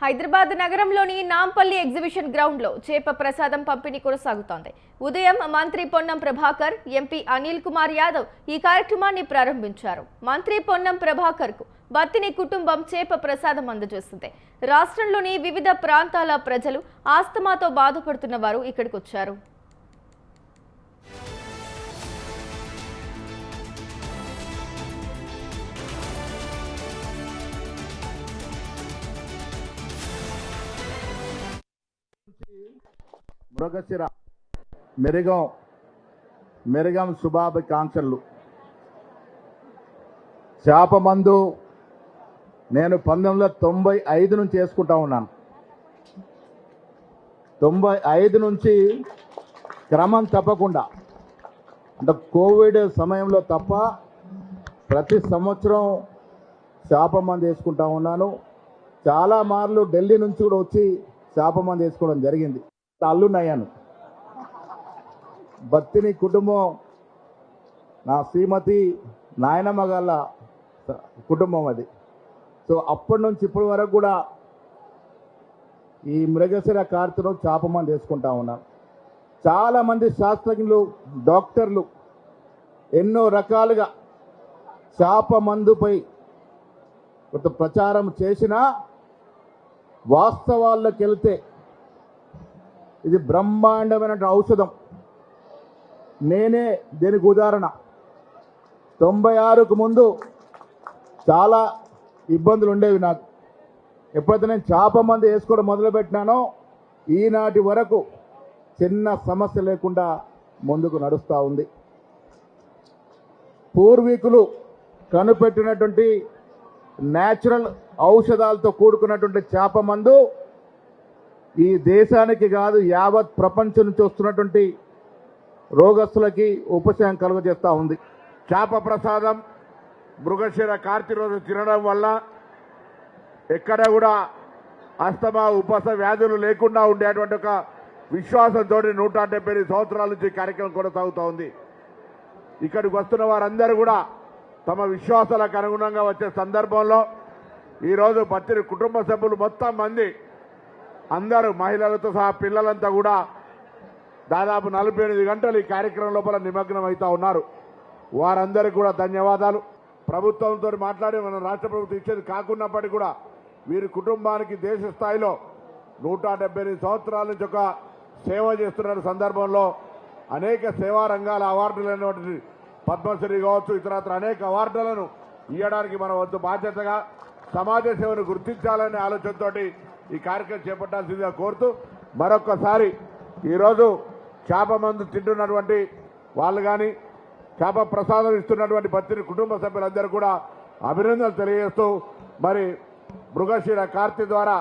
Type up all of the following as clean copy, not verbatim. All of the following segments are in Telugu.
హైదరాబాద్ నగరంలోని నాంపల్లి ఎగ్జిబిషన్ గ్రౌండ్ లో చేప ప్రసాదం పంపిణీ కొనసాగుతోంది. ఉదయం మంత్రి పొన్నం ప్రభాకర్, ఎంపీ అనిల్ కుమార్ యాదవ్ ఈ కార్యక్రమాన్ని ప్రారంభించారు. మంత్రి పొన్నం ప్రభాకర్ కు బత్తిని కుటుంబం చేప ప్రసాదం అందజేస్తుంది. రాష్ట్రంలోని వివిధ ప్రాంతాల ప్రజలు ఆస్తమాతో బాధపడుతున్న వారు ఇక్కడికి వచ్చారు. మృగశిర మెరుగం శుభాకాంక్షలు. చేప మందు నేను 1995 నుంచి వేసుకుంటా ఉన్నాను. 95 నుంచి క్రమం తప్పకుండా, అంటే కోవిడ్ సమయంలో తప్ప ప్రతి సంవత్సరం చేప మందు వేసుకుంటా ఉన్నాను. చాలా మార్లు ఢిల్లీ నుంచి కూడా వచ్చి చేప మందు వేసుకోవడం జరిగింది. అల్లునయ్యాను. బత్తిని కుటుంబం నా శ్రీమతి నాయనమ్మ గల కుటుంబం అది. సో అప్పటి నుంచి ఇప్పటి వరకు కూడా ఈ మృగశిర కార్తెలో చేప మందు వేసుకుంటా ఉన్నాను. చాలామంది శాస్త్రజ్ఞులు, డాక్టర్లు ఎన్నో రకాలుగా చేప మందుపై కొంత ప్రచారం చేసినా వాస్తవాల్లోకి వెళ్తే ఇది బ్రహ్మాండమైన ఔషధం. నేనే దీనికి ఉదాహరణ. 96కు ముందు చాలా ఇబ్బందులు ఉండేవి నాకు. ఎప్పుడైతే నేను చేప మందు వేసుకోవడం మొదలుపెట్టినానో ఈనాటి వరకు చిన్న సమస్య లేకుండా ముందుకు నడుస్తూ ఉంది. పూర్వీకులు కనిపెట్టినటువంటి న్యాచురల్ ఔషధాలతో కూడుకున్నటువంటి చేప మందు ఈ దేశానికి కాదు, యావత్ ప్రపంచం నుంచి వస్తున్నటువంటి రోగస్తులకి ఉపశమనం కలుగజేస్తూ ఉంది. చేప ప్రసాదం మృగశిర కార్తె రోజు తినడం వల్ల ఎక్కడ కూడా అస్తమా, ఉపస వ్యాధులు లేకుండా ఉండేటువంటి ఒక విశ్వాసంతో 170 సంవత్సరాల నుంచి కార్యక్రమం కొనసాగుతూ ఉంది. ఇక్కడికి వస్తున్న వారందరూ కూడా తమ విశ్వాసాలకు అనుగుణంగా వచ్చే సందర్భంలో ఈరోజు బత్తిని కుటుంబ సభ్యులు మొత్తం మంది అందరూ, మహిళలతో సహా పిల్లలంతా కూడా దాదాపు 48 గంటలు ఈ కార్యక్రమం లోపల నిమగ్నం అవుతా ఉన్నారు. వారందరికీ కూడా ధన్యవాదాలు. ప్రభుత్వంతో మాట్లాడి మనం రాష్ట్ర ప్రభుత్వం ఇచ్చేది కాకున్నప్పటికీ కూడా వీరి కుటుంబానికి దేశ స్థాయిలో 178 సంవత్సరాల నుంచి ఒక సేవ చేస్తున్న సందర్భంలో అనేక సేవా రంగాల అవార్డులైనటువంటి పద్మశ్రీ కావచ్చు, ఇతరత్ర అనేక అవార్డులను ఇవ్వడానికి మన వద్ద బాధ్యతగా సమాజ సేవను గుర్తించాలనే ఆలోచనతో ఈ కార్యక్రమం చేపట్టాల్సిందిగా కోరుతూ మరొక్కసారి ఈరోజు చేప మందు తింటున్నటువంటి వాళ్ళు కానీ చేప ప్రసాదం ఇస్తున్నటువంటి బత్తిని కుటుంబ సభ్యులందరూ కూడా అభినందనలు తెలియజేస్తూ, మరి మృగశిర కార్తె ద్వారా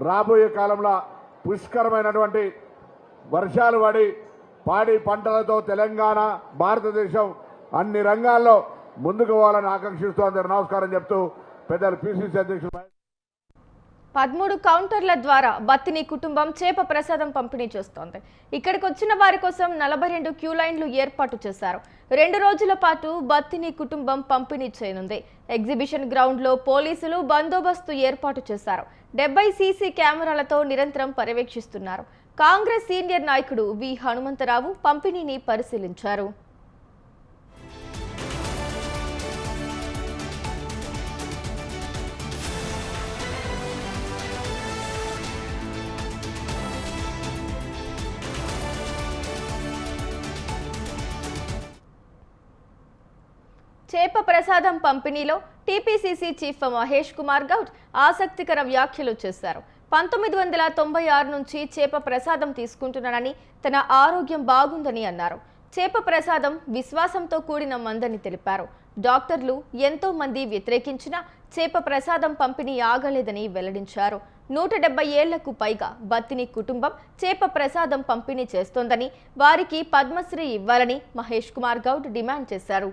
రాబోయే కాలంలో పుష్కరమైనటువంటి వర్షాలు పడి పాడి పంటలతో తెలంగాణ, భారతదేశం అన్ని రంగాల్లో ముందుకు పోవాలని ఆకాంక్షిస్తూ అందరూ నమస్కారం చెప్తూ పెద్దలు పిసిసి అధ్యక్షులు 13 కౌంటర్ల ద్వారా బత్తిని కుటుంబం చేప ప్రసాదం పంపిణీ చేస్తోంది. ఇక్కడికి వచ్చిన వారి కోసం 42 క్యూ లైన్లు ఏర్పాటు చేశారు. 2 రోజుల పాటు బత్తిని కుటుంబం పంపిణీ చేయనుంది. ఎగ్జిబిషన్ గ్రౌండ్ లో పోలీసులు బందోబస్తు ఏర్పాటు చేశారు. 70 సీసీ కెమెరాలతో నిరంతరం పర్యవేక్షిస్తున్నారు. కాంగ్రెస్ సీనియర్ నాయకుడు వి హనుమంతరావు పంపిణీని పరిశీలించారు. చేప ప్రసాదం పంపిణీలో టీపీసీసీ చీఫ్ మహేష్ కుమార్ గౌడ్ ఆసక్తికర వ్యాఖ్యలు చేశారు. 1996 నుంచి చేప ప్రసాదం తీసుకుంటున్నానని, తన ఆరోగ్యం బాగుందని అన్నారు. చేప ప్రసాదం విశ్వాసంతో కూడిన మందని తెలిపారు. డాక్టర్లు ఎంతో మంది వ్యతిరేకించినా చేప ప్రసాదం పంపిణీ ఆగలేదని వెల్లడించారు. 170 ఏళ్లకు పైగా బత్తిని కుటుంబం చేప ప్రసాదం పంపిణీ చేస్తోందని, వారికి పద్మశ్రీ ఇవ్వాలని మహేష్ కుమార్ గౌడ్ డిమాండ్ చేశారు.